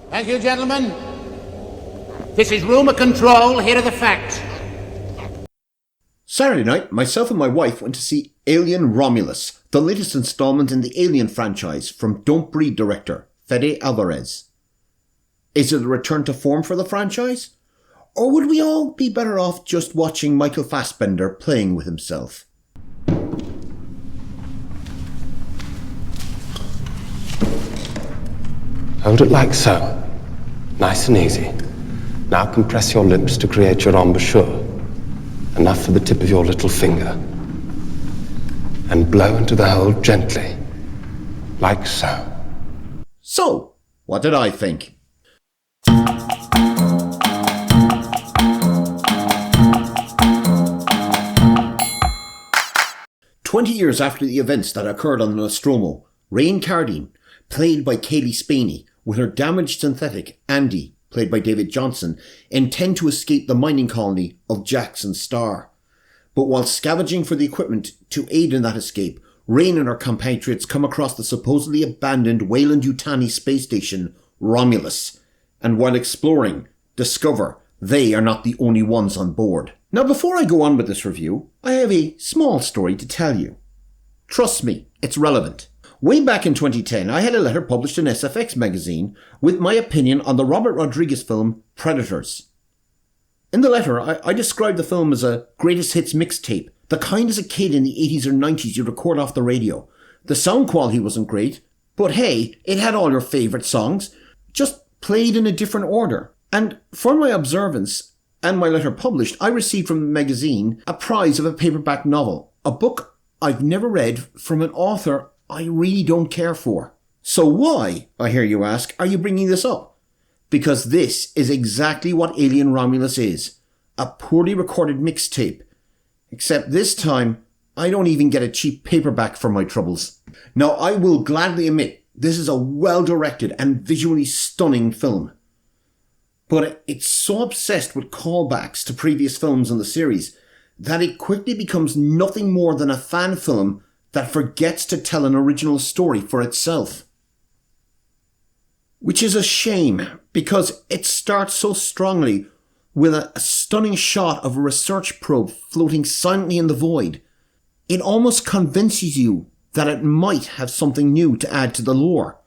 Thank you, gentlemen. This is Rumour Control. Here are the facts. Saturday night, myself and my wife went to see Alien Romulus, the latest installment in the Alien franchise from Don't Breathe director Fede Alvarez. Is it a return to form for the franchise? Or would we all be better off just watching Michael Fassbender playing with himself? Hold it like so. Nice and easy. Now compress your lips to create your embouchure. Enough for the tip of your little finger. And blow into the hole gently. Like so. So, what did I think? "20 years after the events that occurred on the Nostromo, Rain Cardine, played by Kaylee Spaney, with her damaged synthetic, Andy, played by David Johnson, intend to escape the mining colony of Jackson Star. But while scavenging for the equipment to aid in that escape, Rain and her compatriots come across the supposedly abandoned Weyland-Yutani space station, Romulus, and while exploring, discover they are not the only ones on board. Now, before I go on with this review, I have a small story to tell you. Trust me, it's relevant. Way back in 2010, I had a letter published in SFX magazine with my opinion on the Robert Rodriguez film Predators. In the letter, I described the film as a greatest hits mixtape, the kind as a kid in the 80s or 90s you'd record off the radio. The sound quality wasn't great, but hey, it had all your favourite songs, just played in a different order. And for my observance and my letter published, I received from the magazine a prize of a paperback novel, a book I've never read from an author I really don't care for. So why, I hear you ask, are you bringing this up? Because this is exactly what Alien Romulus is. A poorly recorded mixtape. Except this time, I don't even get a cheap paperback for my troubles. Now, I will gladly admit, this is a well-directed and visually stunning film. But it's so obsessed with callbacks to previous films in the series that it quickly becomes nothing more than a fan film that forgets to tell an original story for itself. Which is a shame, because it starts so strongly with a stunning shot of a research probe floating silently in the void. It almost convinces you that it might have something new to add to the lore.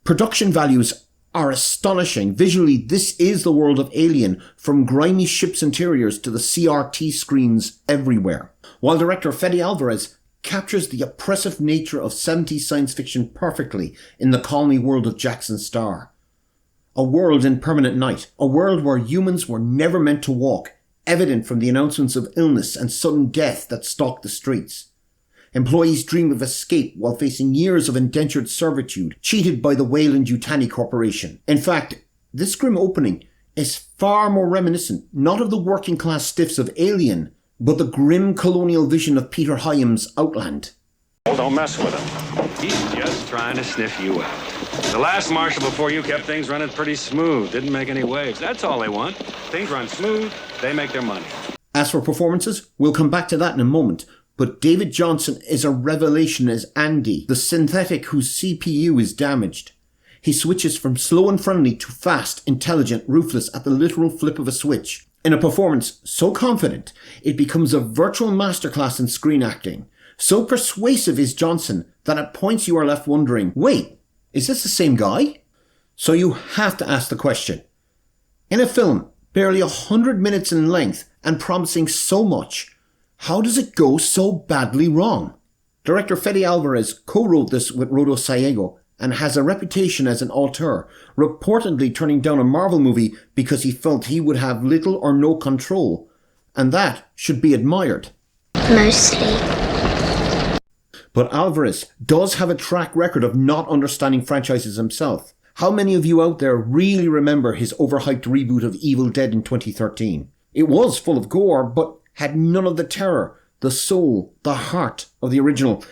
Production values are astonishing. Visually, this is the world of Alien, from grimy ship's interiors to the CRT screens everywhere. While director Fede Alvarez captures the oppressive nature of 70s science fiction perfectly in the colony world of Jackson Star. A world in permanent night, a world where humans were never meant to walk, evident from the announcements of illness and sudden death that stalked the streets. Employees dream of escape while facing years of indentured servitude, cheated by the Weyland-Yutani Corporation. In fact, this grim opening is far more reminiscent not of the working class stiffs of Alien, but the grim colonial vision of Peter Hyams' Outland. Don't mess with him. He's just trying to sniff you out. The last marshal before you kept things running pretty smooth. Didn't make any waves. That's all they want. Things run smooth, they make their money. As for performances, we'll come back to that in a moment, but David Johnson is a revelation as Andy, the synthetic whose CPU is damaged. He switches from slow and friendly to fast, intelligent, ruthless at the literal flip of a switch. In a performance so confident, it becomes a virtual masterclass in screen acting. So persuasive is Johnson that at points you are left wondering, wait, is this the same guy? So you have to ask the question. In a film barely 100 minutes in length and promising so much, how does it go so badly wrong? Director Fede Alvarez co-wrote this with Rodo Sayego and has a reputation as an auteur, reportedly turning down a Marvel movie because he felt he would have little or no control, and that should be admired. Mostly. But Alvarez does have a track record of not understanding franchises himself. How many of you out there really remember his overhyped reboot of Evil Dead in 2013? It was full of gore, but had none of the terror, the soul, the heart of the original.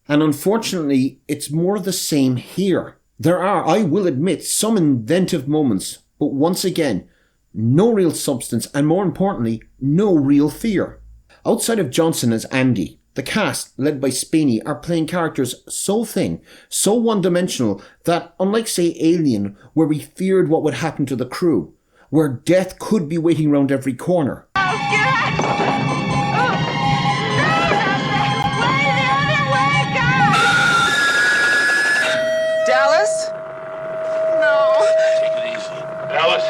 And unfortunately, it's more of the same here. There are, I will admit, some inventive moments, but once again, no real substance and more importantly, no real fear. Outside of Johnson as Andy, The cast, led by Spaney, are playing characters so thin, so one-dimensional, that unlike, say, Alien, where we feared what would happen to the crew, where death could be waiting around every corner. Oh, God! Oh, no, not that way! The other way, God! Dallas? No. Take it easy. Dallas?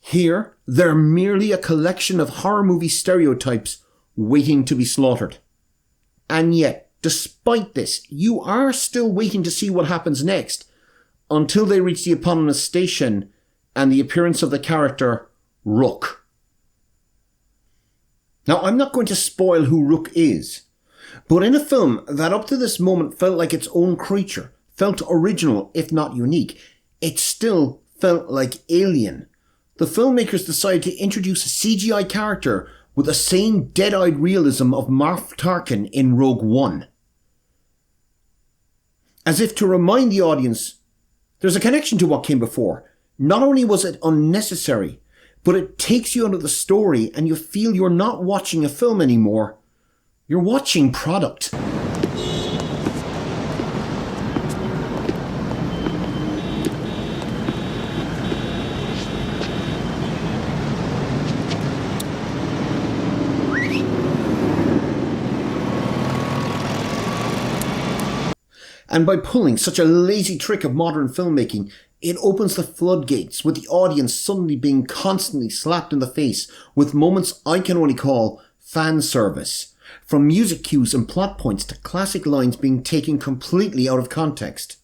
Here, they're merely a collection of horror movie stereotypes waiting to be slaughtered. And yet, despite this, you are still waiting to see what happens next, until they reach the eponymous station and the appearance of the character Rook. Now, I'm not going to spoil who Rook is, but in a film that up to this moment felt like its own creature, felt original if not unique, it still felt like Alien. The filmmakers decided to introduce a CGI character with the same dead-eyed realism of Moff Tarkin in Rogue One. As if to remind the audience, there's a connection to what came before. Not only was it unnecessary, but it takes you out of the story and you feel you're not watching a film anymore. You're watching product. And by pulling such a lazy trick of modern filmmaking, it opens the floodgates, with the audience suddenly being constantly slapped in the face with moments I can only call fan service. From music cues and plot points to classic lines being taken completely out of context.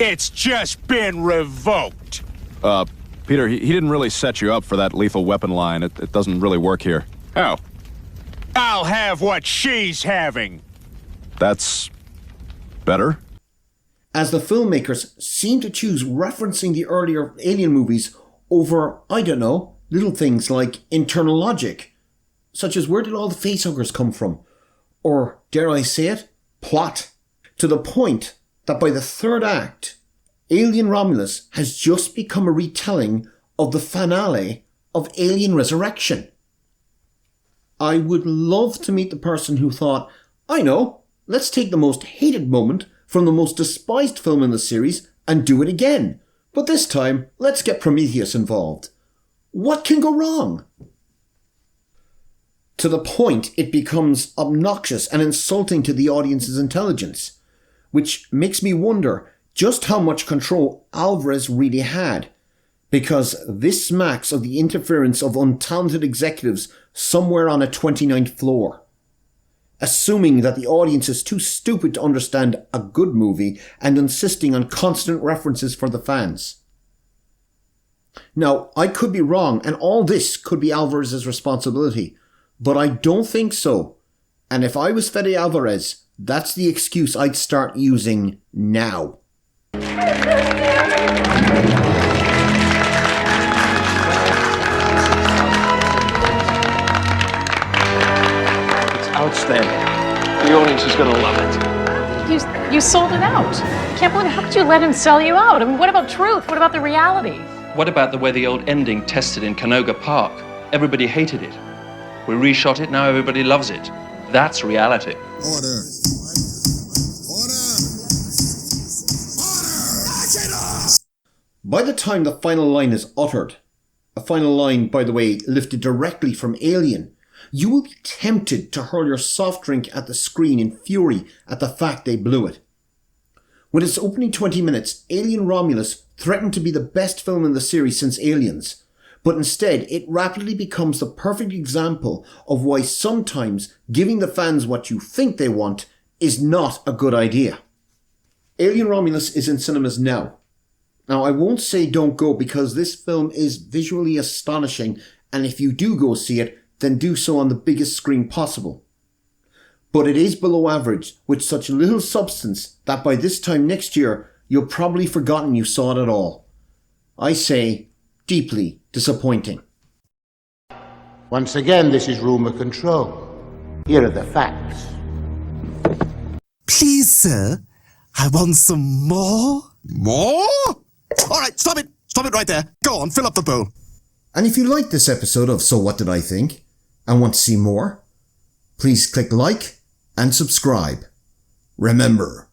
It's just been revoked. Peter, he didn't really set you up for that lethal weapon line. It doesn't really work here. Oh. I'll have what she's having. That's better? As the filmmakers seem to choose referencing the earlier Alien movies over, I don't know, little things like internal logic, such as where did all the facehuggers come from? Or, dare I say it, plot. To the point that by the third act, Alien Romulus has just become a retelling of the finale of Alien Resurrection. I would love to meet the person who thought, I know, let's take the most hated moment from the most despised film in the series and do it again. But this time, let's get Prometheus involved. What can go wrong? To the point it becomes obnoxious and insulting to the audience's intelligence, which makes me wonder just how much control Alvarez really had, because this smacks of the interference of untalented executives somewhere on a 29th floor. Assuming that the audience is too stupid to understand a good movie and insisting on constant references for the fans. Now, I could be wrong, and all this could be Alvarez's responsibility, but I don't think so. And if I was Fede Alvarez, that's the excuse I'd start using now. Outstanding. The audience is going to love it. You sold it out. I can't believe, how could you let him sell you out? I mean, what about truth? What about the reality? What about the way the old ending tested in Canoga Park? Everybody hated it. We reshot it, now everybody loves it. That's reality. Order. By the time the final line is uttered, a final line, by the way, lifted directly from Alien, you will be tempted to hurl your soft drink at the screen in fury at the fact they blew it. With its opening 20 minutes, Alien Romulus threatened to be the best film in the series since Aliens, but instead it rapidly becomes the perfect example of why sometimes giving the fans what you think they want is not a good idea. Alien Romulus is in cinemas now. Now, I won't say don't go because this film is visually astonishing, and if you do go see it, then do so on the biggest screen possible. But it is below average, with such little substance that by this time next year, you'll probably forgotten you saw it at all. I say, deeply disappointing. Once again, this is Rumour Control. Here are the facts. Please, sir, I want some more. More? All right, stop it. Stop it right there. Go on, fill up the bowl. And if you liked this episode of So What Did I Think and want to see more, please click like and subscribe. Remember,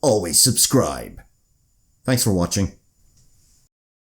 always subscribe. Thanks for watching.